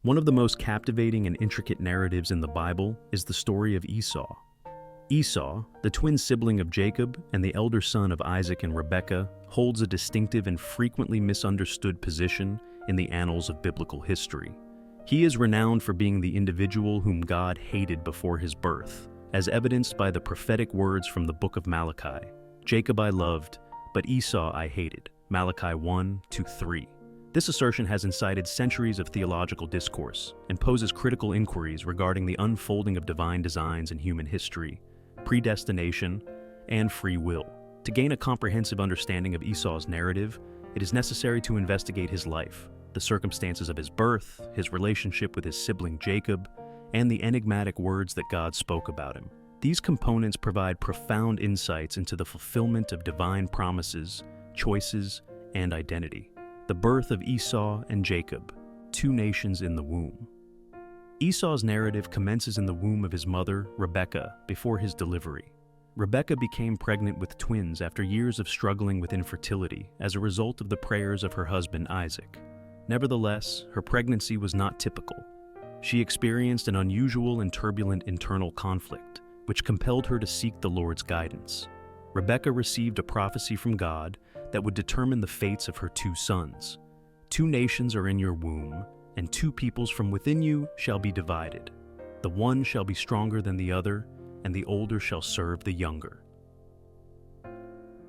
One of the most captivating and intricate narratives in the Bible is the story of Esau. Esau, the twin sibling of Jacob and the elder son of Isaac and Rebekah, holds a distinctive and frequently misunderstood position in the annals of biblical history. He is renowned for being the individual whom God hated before his birth, as evidenced by the prophetic words from the book of Malachi, "Jacob I loved, but Esau I hated." Malachi 1-3. This assertion has incited centuries of theological discourse and poses critical inquiries regarding the unfolding of divine designs in human history, predestination, and free will. To gain a comprehensive understanding of Esau's narrative, it is necessary to investigate his life, the circumstances of his birth, his relationship with his sibling Jacob, and the enigmatic words that God spoke about him. These components provide profound insights into the fulfillment of divine promises, choices, and identity. The birth of Esau and Jacob, two nations in the womb. Esau's narrative commences in the womb of his mother, Rebekah, before his delivery. Rebekah became pregnant with twins after years of struggling with infertility as a result of the prayers of her husband Isaac. Nevertheless, her pregnancy was not typical. She experienced an unusual and turbulent internal conflict, which compelled her to seek the Lord's guidance. Rebekah received a prophecy from God that would determine the fates of her two sons. "Two nations are in your womb, and two peoples from within you shall be divided. The one shall be stronger than the other, and the older shall serve the younger."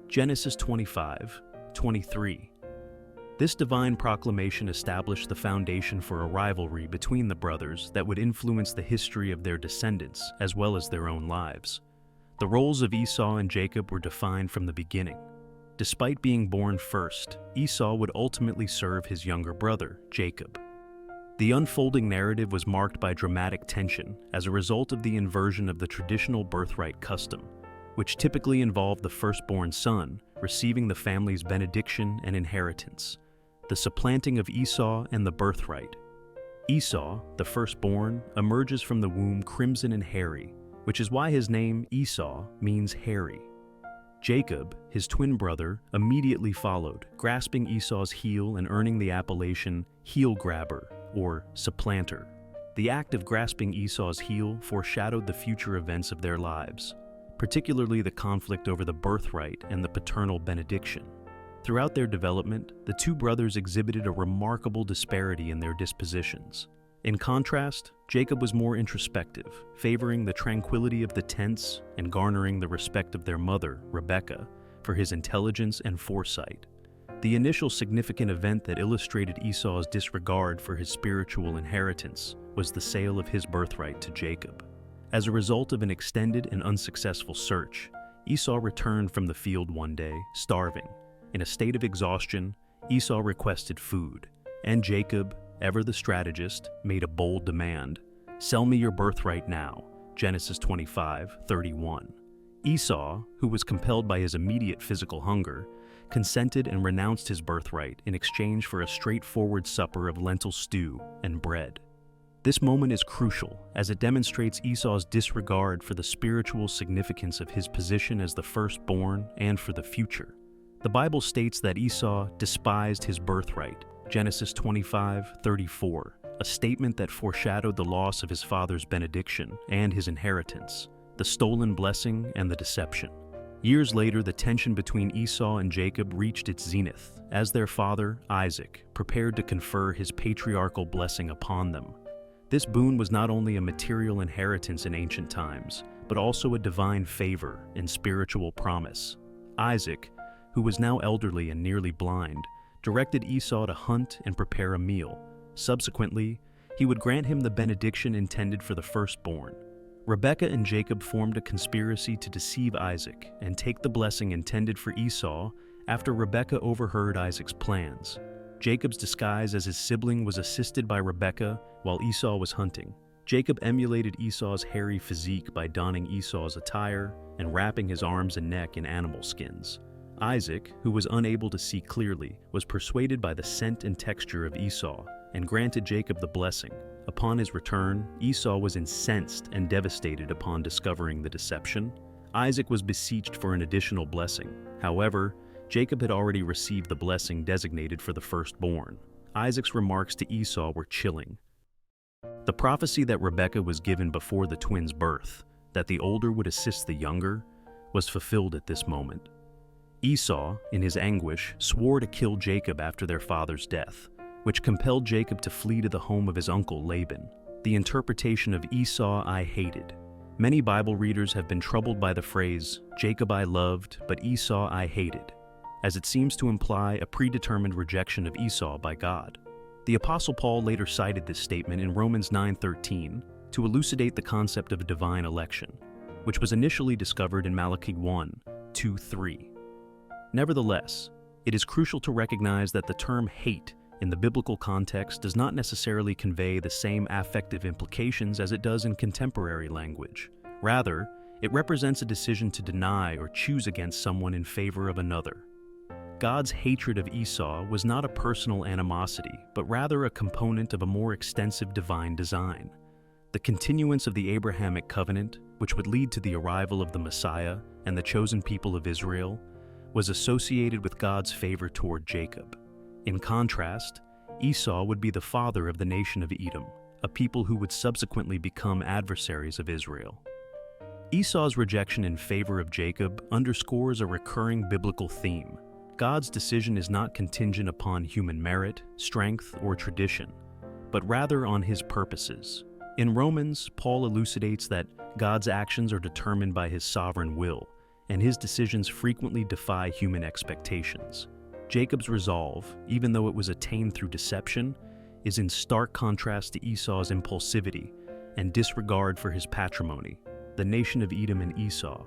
Genesis 25:23. This divine proclamation established the foundation for a rivalry between the brothers that would influence the history of their descendants as well as their own lives. The roles of Esau and Jacob were defined from the beginning. Despite being born first, Esau would ultimately serve his younger brother, Jacob. The unfolding narrative was marked by dramatic tension as a result of the inversion of the traditional birthright custom, which typically involved the firstborn son receiving the family's benediction and inheritance. The supplanting of Esau and the birthright. Esau, the firstborn, emerges from the womb crimson and hairy, which is why his name, Esau, means hairy. Jacob, his twin brother, immediately followed, grasping Esau's heel and earning the appellation heel grabber, or supplanter. The act of grasping Esau's heel foreshadowed the future events of their lives, particularly the conflict over the birthright and the paternal benediction. Throughout their development, the two brothers exhibited a remarkable disparity in their dispositions. In contrast, Jacob was more introspective, favoring the tranquility of the tents and garnering the respect of their mother, Rebekah, for his intelligence and foresight. The initial significant event that illustrated Esau's disregard for his spiritual inheritance was the sale of his birthright to Jacob. As a result of an extended and unsuccessful search, Esau returned from the field one day, starving. In a state of exhaustion, Esau requested food, and Jacob, ever the strategist, made a bold demand: "Sell me your birthright now." Genesis 25:31. Esau, who was compelled by his immediate physical hunger, consented and renounced his birthright in exchange for a straightforward supper of lentil stew and bread. This moment is crucial as it demonstrates Esau's disregard for the spiritual significance of his position as the firstborn and for the future. The Bible states that Esau despised his birthright, Genesis 25:34, a statement that foreshadowed the loss of his father's benediction and his inheritance, the stolen blessing and the deception. Years later, the tension between Esau and Jacob reached its zenith as their father, Isaac, prepared to confer his patriarchal blessing upon them. This boon was not only a material inheritance in ancient times, but also a divine favor and spiritual promise. Isaac, who was now elderly and nearly blind, directed Esau to hunt and prepare a meal. Subsequently, he would grant him the benediction intended for the firstborn. Rebekah and Jacob formed a conspiracy to deceive Isaac and take the blessing intended for Esau after Rebekah overheard Isaac's plans. Jacob's disguise as his sibling was assisted by Rebekah while Esau was hunting. Jacob emulated Esau's hairy physique by donning Esau's attire and wrapping his arms and neck in animal skins. Isaac, who was unable to see clearly, was persuaded by the scent and texture of Esau and granted Jacob the blessing. Upon his return, Esau was incensed and devastated upon discovering the deception. Isaac was beseeched for an additional blessing. However, Jacob had already received the blessing designated for the firstborn. Isaac's remarks to Esau were chilling. The prophecy that Rebekah was given before the twins' birth, that the older would assist the younger, was fulfilled at this moment. Esau, in his anguish, swore to kill Jacob after their father's death, which compelled Jacob to flee to the home of his uncle Laban. The interpretation of Esau I hated. Many Bible readers have been troubled by the phrase, Jacob I loved, but Esau I hated, as it seems to imply a predetermined rejection of Esau by God. The Apostle Paul later cited this statement in Romans 9:13 to elucidate the concept of divine election, which was initially discovered in Malachi 1:2-3. Nevertheless, it is crucial to recognize that the term hate in the biblical context does not necessarily convey the same affective implications as it does in contemporary language. Rather, it represents a decision to deny or choose against someone in favor of another. God's hatred of Esau was not a personal animosity, but rather a component of a more extensive divine design. The continuance of the Abrahamic covenant, which would lead to the arrival of the Messiah and the chosen people of Israel, was associated with God's favor toward Jacob. In contrast, Esau would be the father of the nation of Edom, a people who would subsequently become adversaries of Israel. Esau's rejection in favor of Jacob underscores a recurring biblical theme. God's decision is not contingent upon human merit, strength, or tradition, but rather on his purposes. In Romans, Paul elucidates that God's actions are determined by his sovereign will, and his decisions frequently defy human expectations. Jacob's resolve, even though it was attained through deception, is in stark contrast to Esau's impulsivity and disregard for his patrimony, the nation of Edom and Esau.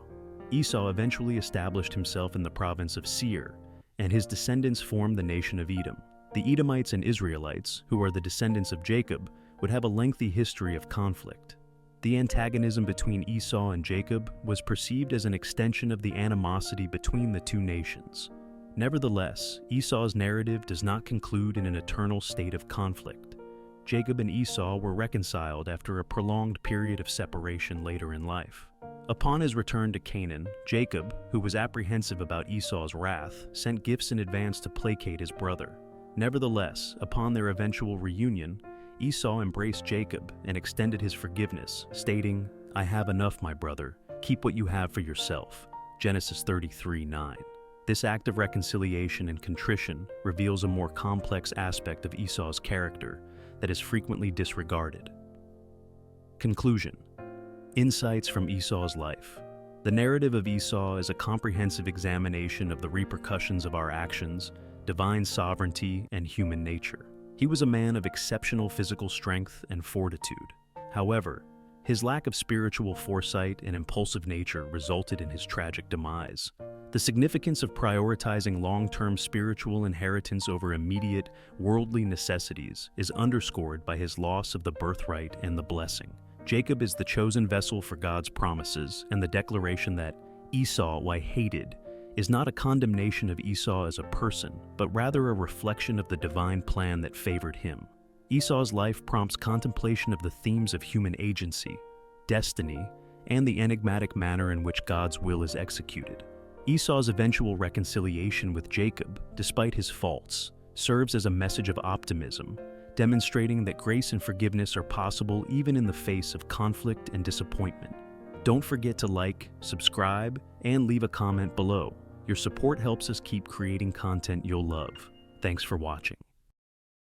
Esau eventually established himself in the province of Seir, and his descendants formed the nation of Edom. The Edomites and Israelites, who are the descendants of Jacob, would have a lengthy history of conflict. The antagonism between Esau and Jacob was perceived as an extension of the animosity between the two nations. Nevertheless, Esau's narrative does not conclude in an eternal state of conflict. Jacob and Esau were reconciled after a prolonged period of separation later in life. Upon his return to Canaan, Jacob, who was apprehensive about Esau's wrath, sent gifts in advance to placate his brother. Nevertheless, upon their eventual reunion, Esau embraced Jacob and extended his forgiveness, stating, "I have enough, my brother. Keep what you have for yourself." Genesis 33:9. This act of reconciliation and contrition reveals a more complex aspect of Esau's character that is frequently disregarded. Conclusion. Insights from Esau's life. The narrative of Esau is a comprehensive examination of the repercussions of our actions, divine sovereignty, and human nature. He was a man of exceptional physical strength and fortitude. However, his lack of spiritual foresight and impulsive nature resulted in his tragic demise. The significance of prioritizing long-term spiritual inheritance over immediate, worldly necessities is underscored by his loss of the birthright and the blessing. Jacob is the chosen vessel for God's promises, and the declaration that Esau I hated is not a condemnation of Esau as a person, but rather a reflection of the divine plan that favored him. Esau's life prompts contemplation of the themes of human agency, destiny, and the enigmatic manner in which God's will is executed. Esau's eventual reconciliation with Jacob, despite his faults, serves as a message of optimism, demonstrating that grace and forgiveness are possible even in the face of conflict and disappointment. Don't forget to like, subscribe, and leave a comment below. Your support helps us keep creating content you'll love. Thanks for watching.